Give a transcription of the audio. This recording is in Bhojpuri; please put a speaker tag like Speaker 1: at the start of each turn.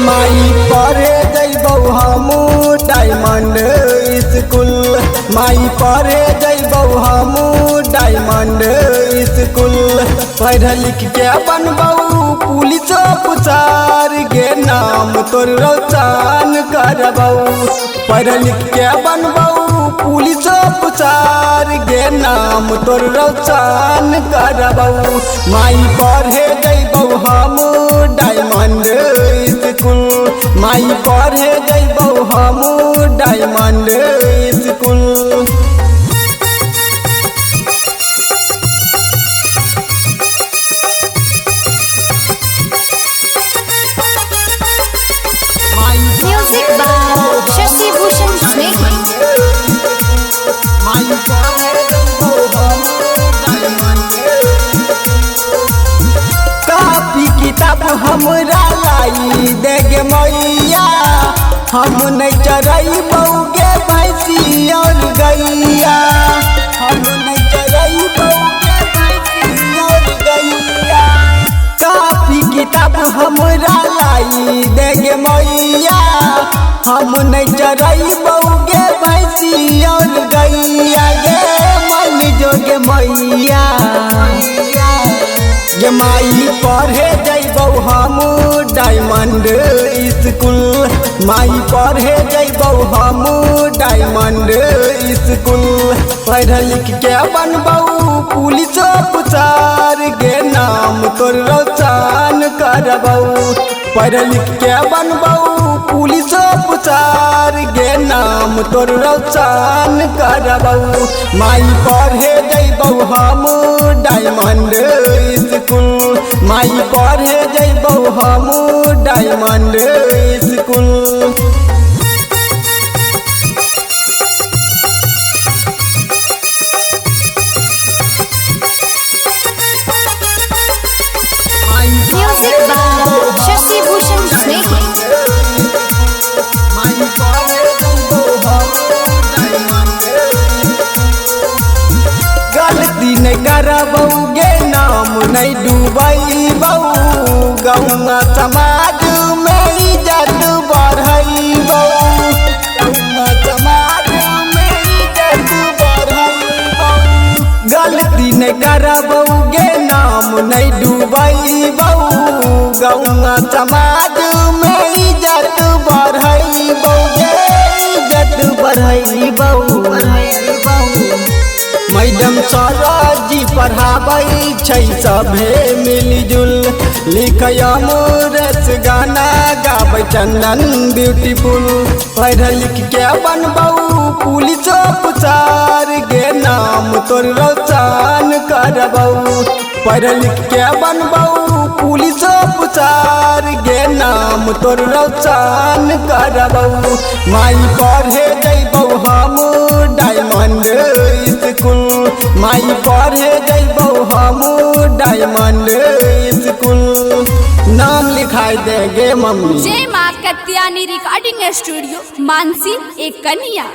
Speaker 1: माई पढ़े जइबौ हमू डायमंड स्कूल, माई पढ़े जइबौ हमू डायमंड स्कूल। पढ़ लिख के बनबौ पुलिस अफसर गे नाम तोर रोशन करबौ। पढ़ लिख के बनबौ पुलिस अफसर गे नाम तोर रोशन करबौ। माई पढ़े जइबौ हमू डायमंड स्कूल, माई पढ़े जइबौ हमू diamond school.
Speaker 2: Music by Shashi Bhushan Snake।
Speaker 1: Copy किताब हमरा लाई देगे मैया, हम नहीं चरइबौ गे भैंसी और गैया, हम नहीं चरइबौ गे भैंसी और गैया। कापी किताब हमरा लाई देगे मैया, हम नहीं चरइबौ गे भैंसी और गैया गे मन जोगे मैया। गे माई पढ़े जइबौ हमू डायमंड स्कूल, माई पढ़े जइबौ हमू डायमंड स्कूल। पढ़ लिख के बनबौ पुलिस अफसर गे नाम तोर रोशन करबौ। पढ़ लिख के बनबौ पुलिस अफसर गे नाम तोर रोशन करबौ। माई पढ़े जइबौ हमू डायमंड स्कूल, माई पढ़े जइबौ हमू diamond school.
Speaker 2: Music by Shashi Bhushan Snake।
Speaker 1: गलती नहीं करबौ गे नाम नहीं डूबैबौ, गौवा समाज में इज्जत बढ़ैबौ, गौवा समाज में इज्जत बढ़ैबौ। गलती नहीं करबौ गे नाम नहीं डूबैबौ, गौवा समाज में इज्जत बढ़ैबौ गे इज्जत बढ़ैबौ। मैडम सरजी पढ़ाबै छै सभे मिलजुल, लिखय अमरेश गाना गाबै चंदन ब्यूटीफुल। पढ़ लिख के बनबौ पुलिस अफसर गे नाम तोर रोशन करबौ। पढ़ लिख के बनबौ पुलिस अफसर गे नाम तोर रोशन करबौ। माई पढ़े जइबौ हमू डायमंड स्कूल, माई पढ़े जइबौ हमू डायमंड स्कूल। नाम लिखाई दे गे मम्मी।
Speaker 2: जय माँ कत्यानी रिकॉर्डिंग स्टूडियो मानसी एक कन्या।